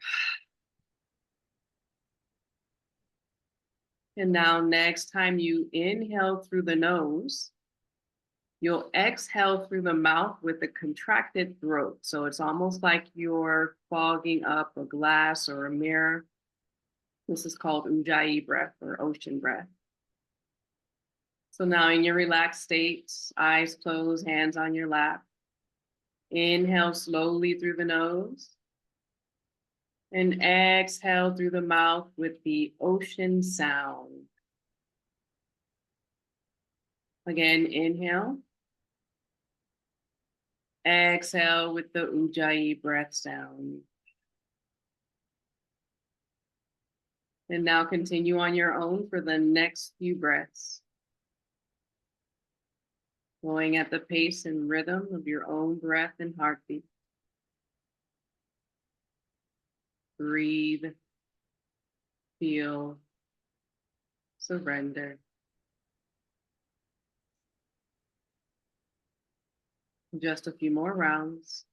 [SPEAKER 7] And now next time you inhale through the nose, you'll exhale through the mouth with a contracted throat. So it's almost like you're fogging up a glass or a mirror. This is called Ujjayi breath or ocean breath. So now in your relaxed state, eyes closed, hands on your lap. Inhale slowly through the nose. And exhale through the mouth with the ocean sound. Again, inhale. Exhale with the Ujjayi breath sound. And now continue on your own for the next few breaths. Going at the pace and rhythm of your own breath and heartbeat. Breathe, feel, surrender. Just a few more rounds.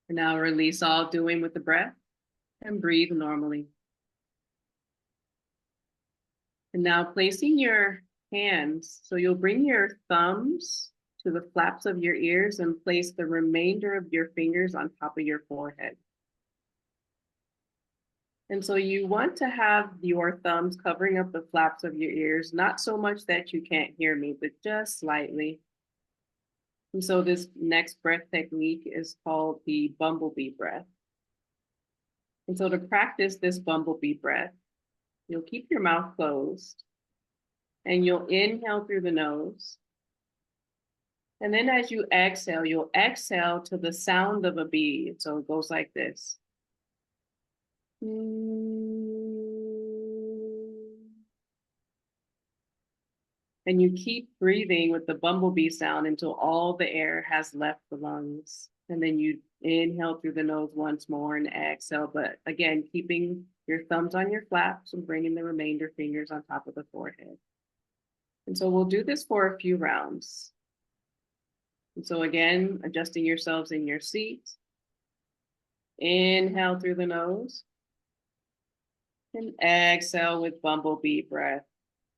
[SPEAKER 7] And now release all doing with the breath and breathe normally. And now placing your hands, so you'll bring your thumbs to the flaps of your ears and place the remainder of your fingers on top of your forehead. And so you want to have your thumbs covering up the flaps of your ears, not so much that you can't hear me, but just slightly. And so this next breath technique is called the bumblebee breath. And so to practice this bumblebee breath, you'll keep your mouth closed and you'll inhale through the nose. And then as you exhale, you'll exhale to the sound of a bee. So it goes like this. And you keep breathing with the bumblebee sound until all the air has left the lungs. And then you inhale through the nose once more and exhale. But again, keeping your thumbs on your flaps and bringing the remainder fingers on top of the forehead. And so we'll do this for a few rounds. And so again, adjusting yourselves in your seat. Inhale through the nose. And exhale with bumblebee breath.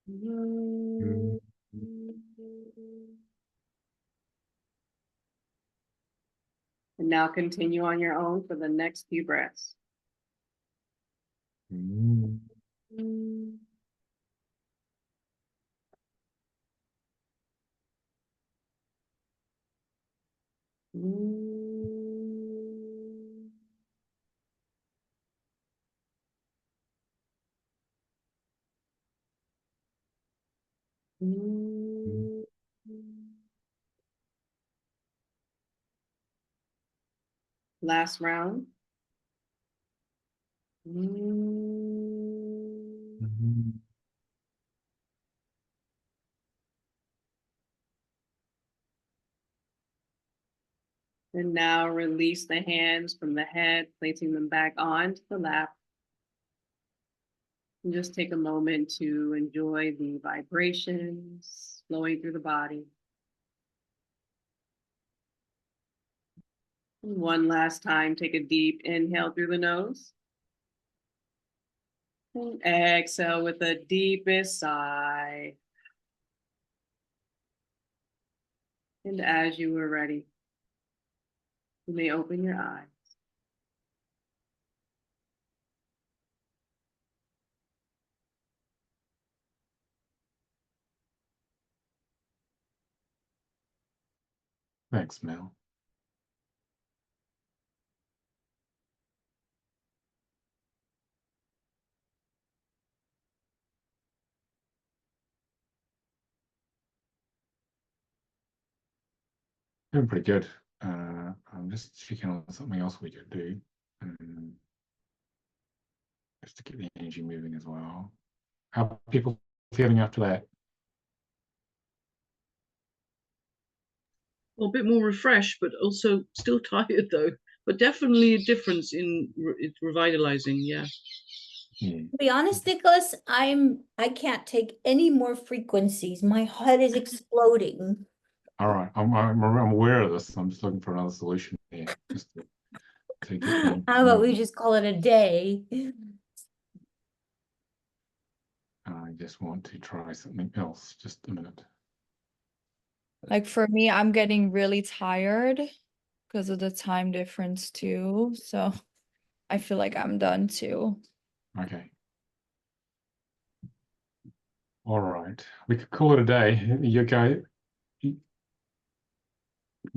[SPEAKER 7] And now continue on your own for the next few breaths. Last round. And now release the hands from the head, placing them back onto the lap. And just take a moment to enjoy the vibrations flowing through the body. And one last time, take a deep inhale through the nose. And exhale with the deepest sigh. And as you are ready, you may open your eyes.
[SPEAKER 1] Thanks, Mel. Doing pretty good. I'm just checking on something else we could do. Just to keep the energy moving as well. How are people feeling after that?
[SPEAKER 2] Well, a bit more refreshed, but also still tired though. But definitely a difference in revitalizing. Yeah.
[SPEAKER 3] To be honest, Nicolas, I can't take any more frequencies. My head is exploding.
[SPEAKER 1] All right, I'm aware of this. I'm just looking for another solution here, just to take it.
[SPEAKER 3] How about we just call it a day?
[SPEAKER 1] I just want to try something else. Just a minute.
[SPEAKER 8] Like for me, I'm getting really tired because of the time difference too. So I feel like I'm done too.
[SPEAKER 1] Okay. All right. We could call it a day. You can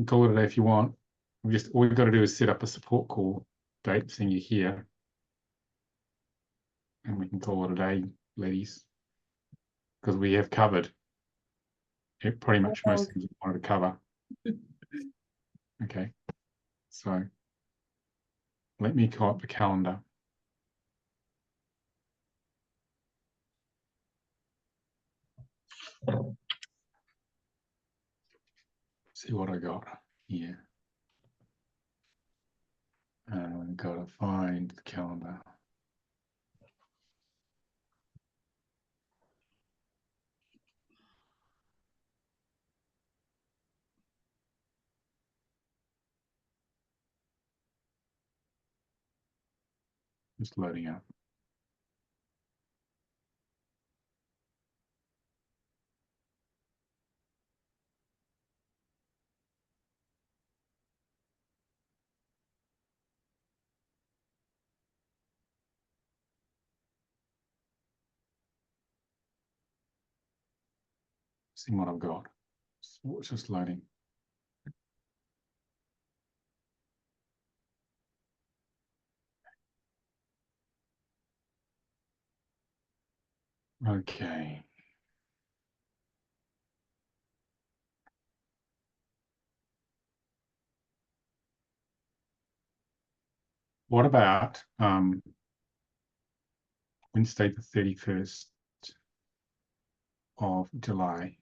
[SPEAKER 1] call it a day if you want. All we've got to do is set up a support call date, seeing you here. And we can call it a day, ladies. Because we have covered pretty much most things we wanted to cover. Okay. So let me call up the calendar. See what I got here. Gotta find the calendar. Just loading up. See what I've got. So it's just loading. Okay. What about Wednesday the 31st of July?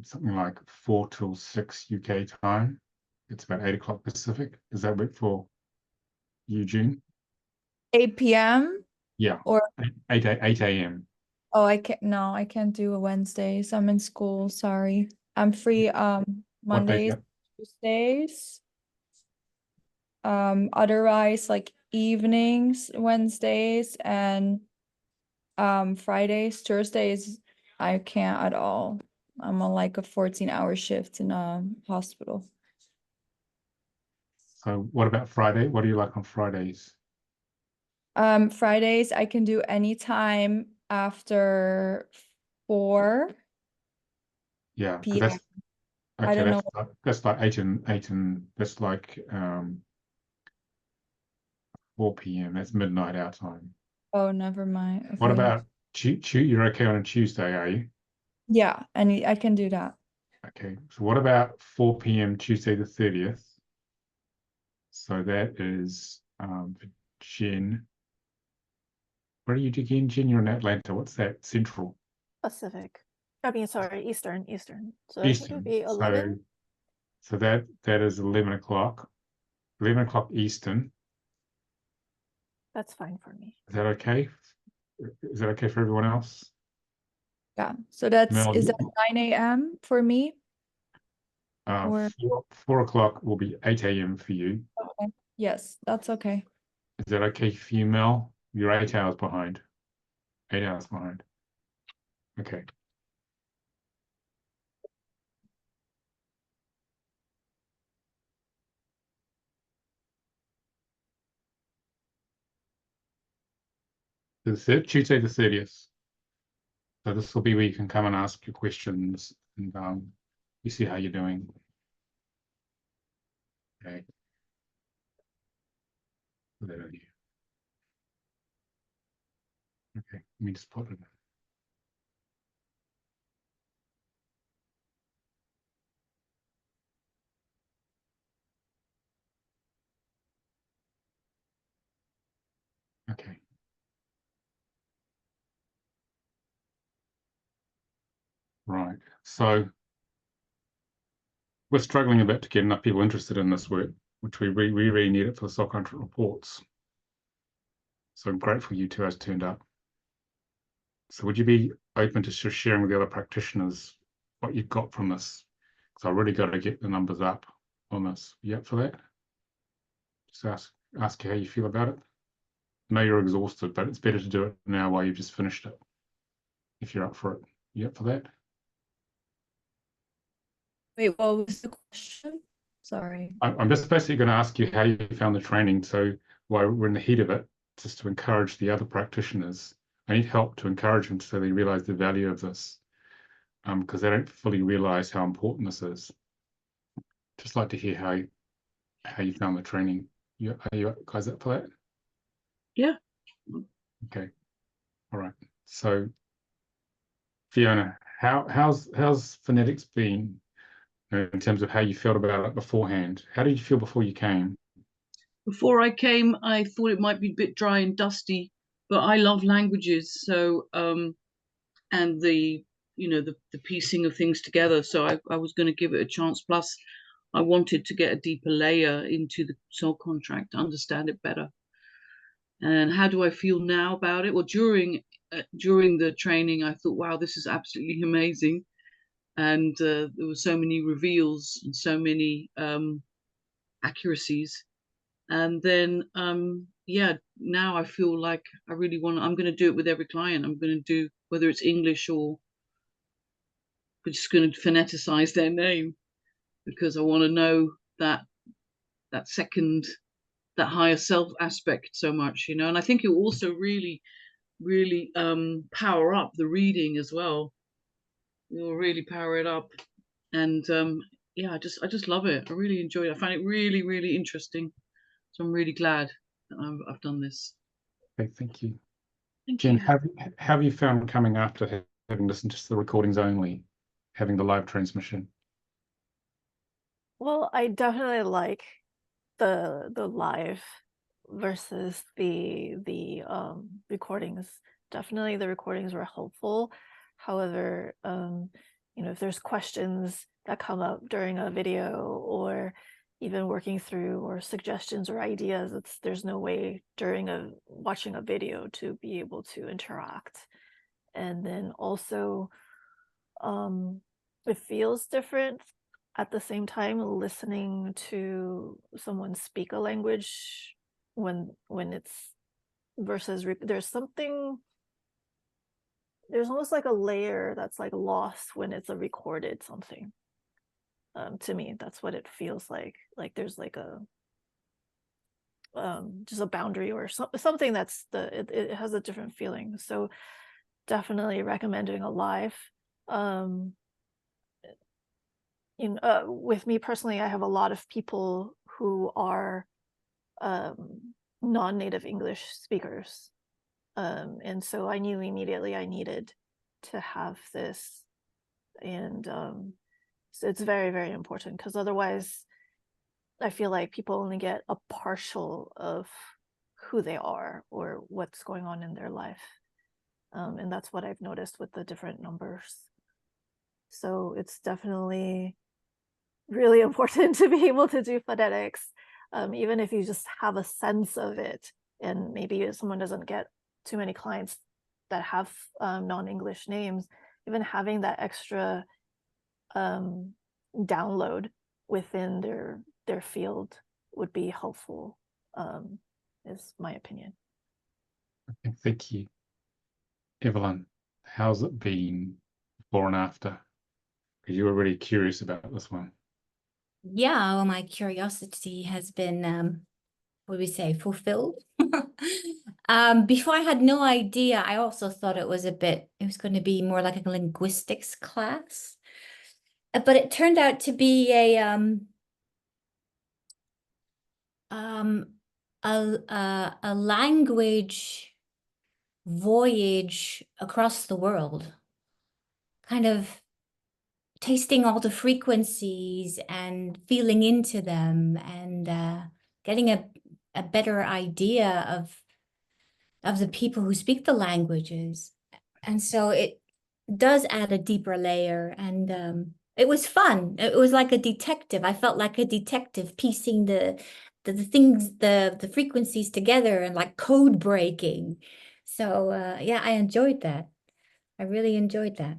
[SPEAKER 1] Something like 4 till 6 UK time. It's about 8 o'clock Pacific. Does that work for you, June?
[SPEAKER 8] 8 p.m.
[SPEAKER 1] Yeah.
[SPEAKER 8] Or
[SPEAKER 1] 8 a.m.
[SPEAKER 8] oh, I can't do a Wednesdays. I'm in school. Sorry. I'm free Mondays, Tuesdays. Otherwise like evenings, Wednesdays, and Fridays, Thursdays, I can't at all. I'm on like a 14-hour shift in a hospital.
[SPEAKER 1] So what about Friday? What do you like on Fridays?
[SPEAKER 8] Fridays I can do any time after 4
[SPEAKER 1] Yeah,
[SPEAKER 8] p.m.
[SPEAKER 1] that's okay.
[SPEAKER 8] I don't know.
[SPEAKER 1] That's like 8 and that's like 4 p.m. That's midnight our time.
[SPEAKER 8] Oh, never mind.
[SPEAKER 1] What
[SPEAKER 8] Okay.
[SPEAKER 1] about you're okay on a Tuesday, are you?
[SPEAKER 8] Yeah, I can do that.
[SPEAKER 1] Okay. So what about 4 p.m. Tuesday the 30th? So that is for Jen. Where are you again, Jen? You're in Atlanta. What's that? Central.
[SPEAKER 4] Pacific. I mean, sorry, Eastern. So it
[SPEAKER 1] Eastern.
[SPEAKER 4] would be 11.
[SPEAKER 1] So that is 11 o'clock. 11 o'clock Eastern.
[SPEAKER 4] That's fine for me.
[SPEAKER 1] Is that okay? Is that okay for everyone else?
[SPEAKER 8] Yeah. So that's
[SPEAKER 1] Mel,
[SPEAKER 8] is that 9 a.m. for me? Or
[SPEAKER 1] 4 o'clock will be 8 a.m. for you.
[SPEAKER 8] okay. Yes, that's okay.
[SPEAKER 1] Is that okay for you, Mel? You're 8 hours behind. 8 hours behind. Okay. Tuesday the 30th. So this will be where you can come and ask your questions and you see how you're doing. Okay. Put that on you. Okay, let me just put it. Okay. Right. So we're struggling a bit to get enough people interested in this work, which we really need it for the self-content reports. So I'm grateful you two has turned up. So would you be open to sharing with the other practitioners what you've got from this? Because I really got to get the numbers up on this. You up for that? Just ask you how you feel about it. I know you're exhausted, but it's better to do it now while you've just finished it. If you're up for it. You up for that?
[SPEAKER 8] Wait, what was the question? Sorry.
[SPEAKER 1] I'm just basically going to ask you how you found the training. So while we're in the heat of it, just to encourage the other practitioners, I need help to encourage them so they realize the value of this, because they don't fully realize how important this is. Just like to hear how you found the training. Are you guys up for that?
[SPEAKER 2] Yeah.
[SPEAKER 1] Okay. All right. So Fiona, how's phonetics been in terms of how you felt about it beforehand? How did you feel before you came?
[SPEAKER 2] Before I came, I thought it might be a bit dry and dusty, but I love languages, so and the the piecing of things together. So I was going to give it a chance. Plus, I wanted to get a deeper layer into the soul contract, understand it better. And how do I feel now about it? Well, during the training, I thought, wow, this is absolutely amazing, and there were so many reveals and so many accuracies. And then yeah, now I feel like I really I'm going to do it with every client. I'm going to do, whether it's English or we're just going to phoneticize their name, because I want to know that second, that higher self aspect so much, and I think it will also really power up the reading as well. It will really power it up. And yeah, I just love it. I really enjoy it. I find it really interesting. So I'm really glad that I've done this.
[SPEAKER 1] Okay, thank you.
[SPEAKER 2] Thank
[SPEAKER 1] Jen,
[SPEAKER 2] you.
[SPEAKER 1] have you found coming after having listened to the recordings only, having the live transmission?
[SPEAKER 4] Well, I definitely like the live versus the recordings. Definitely the recordings were helpful. However, if there's questions that come up during a video, or even working through, or suggestions or ideas, there's no way during watching a video to be able to interact. And then also, it feels different at the same time listening to someone speak a language when it's versus there's almost like a layer that's like lost when it's a recorded something. To me, that's what it feels like there's like a just a boundary, or something that's it has a different feeling. So definitely recommending a live. With me personally, I have a lot of people who are non-native English speakers. And so I knew immediately I needed to have this. And so it's very important, because otherwise I feel like people only get a partial of who they are or what's going on in their life. And that's what I've noticed with the different numbers. So it's definitely really important to be able to do phonetics, even if you just have a sense of it. And maybe someone doesn't get too many clients that have non-English names, even having that extra download within their field would be helpful, is my opinion.
[SPEAKER 1] Okay, thank you. Evelyn, how's it been before and after? Because you were really curious about this one.
[SPEAKER 3] Yeah, well, my curiosity has been, what do we say, fulfilled. Before I had no idea. I also thought it was going to be more like a linguistics class. But it turned out to be a language voyage across the world, kind of tasting all the frequencies and feeling into them, and getting a better idea of the people who speak the languages. And so it does add a deeper layer, and it was fun. It was like a detective. I felt like a detective piecing the things, the frequencies together, and like code breaking. So yeah, I enjoyed that. I really enjoyed that.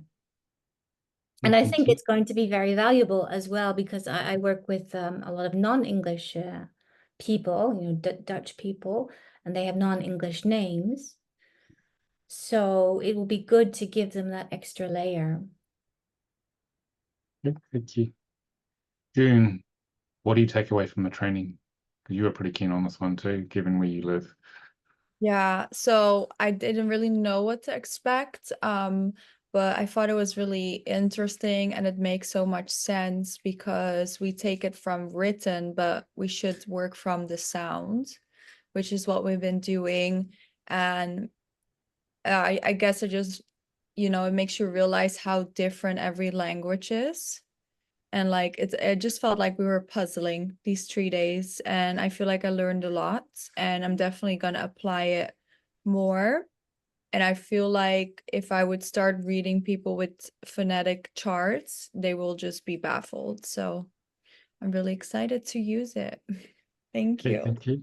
[SPEAKER 3] And I think it's going to be very valuable as well, because I work with a lot of non-English people, Dutch people, and they have non-English names. So it will be good to give them that extra layer.
[SPEAKER 1] Thank you. June, what do you take away from the training? Because you were pretty keen on this one too, given where you live.
[SPEAKER 8] Yeah, so I didn't really know what to expect, but I thought it was really interesting and it makes so much sense because we take it from written, but we should work from the sound, which is what we've been doing. And I guess it just, it makes you realize how different every language is. And like it just felt like we were puzzling these 3 days, and I feel like I learned a lot, and I'm definitely gonna apply it more. And I feel like if I would start reading people with phonetic charts, they will just be baffled. So I'm really excited to use it. Thank
[SPEAKER 1] Okay,
[SPEAKER 8] you.
[SPEAKER 1] thank you.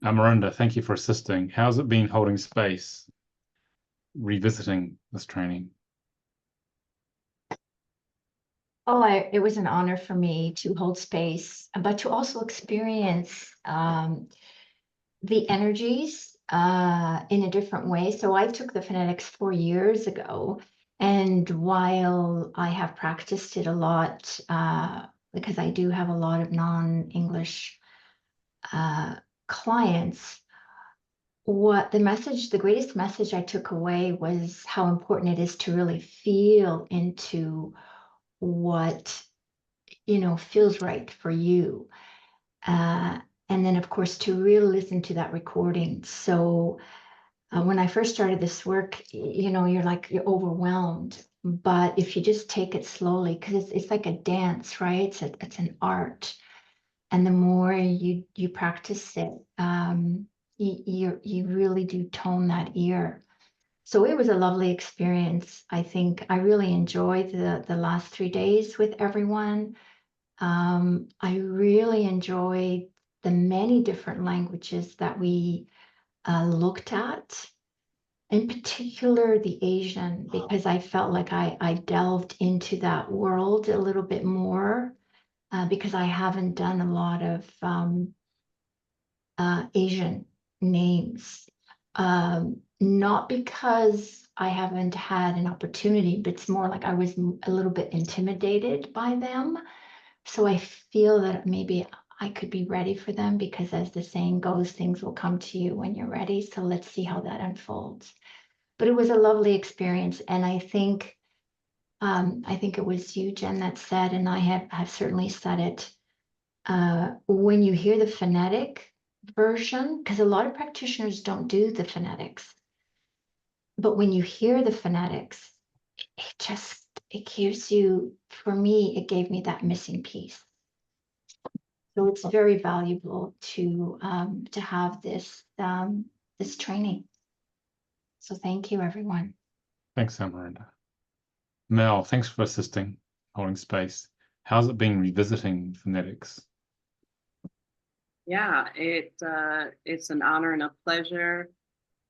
[SPEAKER 1] Miranda, thank you for assisting. How's it been holding space, revisiting this training?
[SPEAKER 6] Oh, it was an honor for me to hold space, but to also experience the energies in a different way. So I took the phonetics 4 years ago, and while I have practiced it a lot, because I do have a lot of non-English clients, the greatest message I took away was how important it is to really feel into what feels right for you. And then, of course, to really listen to that recording. So when I first started this work, you're overwhelmed. But if you just take it slowly, because it's like a dance, right? It's an art. And the more you practice it, you really do tone that ear. So it was a lovely experience. I think I really enjoyed the last 3 days with everyone. I really enjoyed the many different languages that we looked at, in particular the Asian, because I felt like I delved into that world a little bit more because I haven't done a lot of Asian names. Not because I haven't had an opportunity, but it's more like I was a little bit intimidated by them. So I feel that maybe I could be ready for them because, as the saying goes, things will come to you when you're ready. So let's see how that unfolds. But it was a lovely experience, and I think it was you, Jen, that said, and I have certainly said it. When you hear the phonetic version, because a lot of practitioners don't do the phonetics, but when you hear the phonetics, it gives you, for me, it gave me that missing piece. So it's very valuable to have this this training. So thank you, everyone.
[SPEAKER 1] Thanks, Miranda. Mel, thanks for assisting, holding space. How's it been revisiting phonetics?
[SPEAKER 7] Yeah, it's an honor and a pleasure.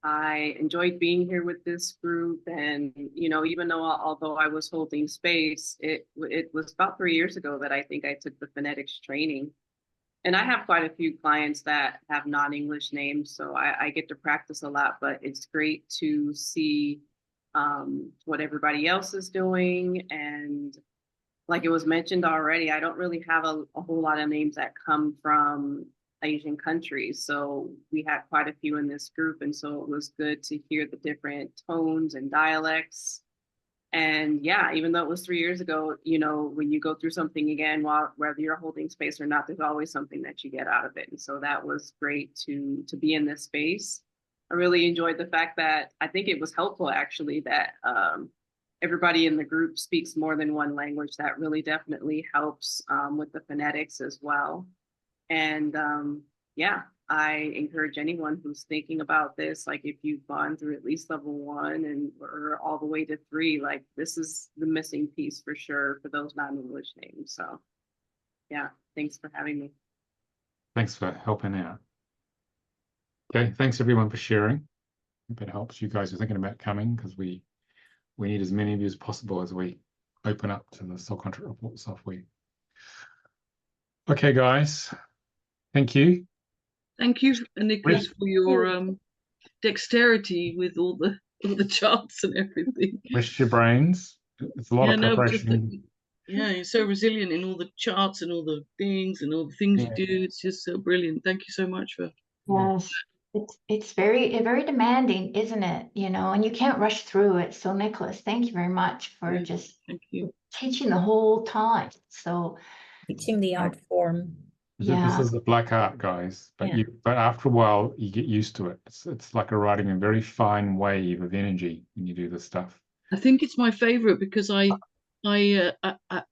[SPEAKER 7] I enjoyed being here with this group, and even though although I was holding space, it was about 3 years ago that I think I took the phonetics training. And I have quite a few clients that have non-English names, so I get to practice a lot, but it's great to see what everybody else is doing. And like it was mentioned already, I don't really have a whole lot of names that come from Asian countries. So we had quite a few in this group. And so it was good to hear the different tones and dialects. And yeah, even though it was 3 years ago, when you go through something again, whether you're holding space or not, there's always something that you get out of it. And so that was great to be in this space. I really enjoyed the fact that I think it was helpful actually that everybody in the group speaks more than one language. That really definitely helps with the phonetics as well. And yeah, I encourage anyone who's thinking about this, like if you've gone through at least level 1 or all the way to 3, like this is the missing piece for sure for those non-English names. So yeah, thanks for having me.
[SPEAKER 1] Thanks for helping out. Okay, thanks everyone for sharing. Hope it helps. You guys are thinking about coming because we need as many of you as possible as we open up to the Soul Contract Report software. Okay, guys. Thank you.
[SPEAKER 2] Thank you, Nicolas, for your dexterity with all the charts and everything.
[SPEAKER 1] Rest your brains. It's a lot of preparation.
[SPEAKER 2] Yeah, you're so resilient in all the charts and all the things and all the things you do. It's just so brilliant. Thank you so much for.
[SPEAKER 6] Yes, it's very demanding, isn't it? You know, and you can't rush through it. So Nicolas, thank you very much for just
[SPEAKER 2] thank you.
[SPEAKER 6] Teaching the whole time. So
[SPEAKER 3] teaching the art form.
[SPEAKER 1] This is the black art, guys. But but after a while, you get used to it. It's like riding a very fine wave of energy when you do this stuff.
[SPEAKER 2] I think it's my favorite because I'm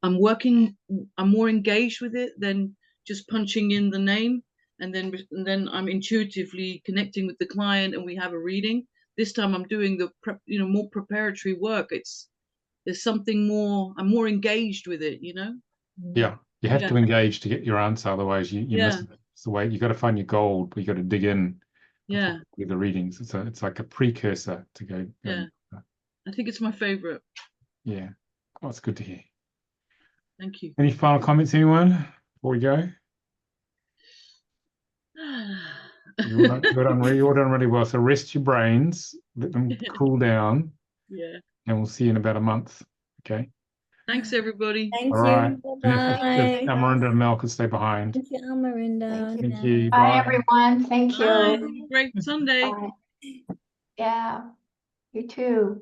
[SPEAKER 2] working. I'm more engaged with it than just punching in the name, and then I'm intuitively connecting with the client, and we have a reading. This time I'm doing the more preparatory work. There's something more. I'm more engaged with it.
[SPEAKER 1] Yeah, you have to engage to get your answer. Otherwise, you miss it. It's the way you got to find your gold. But you got to dig in. With the readings, it's like a precursor to go.
[SPEAKER 2] I think it's my favorite.
[SPEAKER 1] Yeah, oh, it's good to hear.
[SPEAKER 2] Thank you.
[SPEAKER 1] Any final comments, anyone, before we go? You're done really well. So rest your brains, let them cool down.
[SPEAKER 2] Yeah.
[SPEAKER 1] And we'll see you in about a month. Okay.
[SPEAKER 2] Thanks, everybody.
[SPEAKER 3] Thank
[SPEAKER 1] All
[SPEAKER 3] you.
[SPEAKER 1] right.
[SPEAKER 3] Bye.
[SPEAKER 1] Amarinda and Mel can stay behind.
[SPEAKER 3] Thank you, Amarinda.
[SPEAKER 1] Thank you.
[SPEAKER 6] Bye, everyone. Thank you.
[SPEAKER 2] Bye. Great Sunday.
[SPEAKER 6] Bye. Yeah, you too.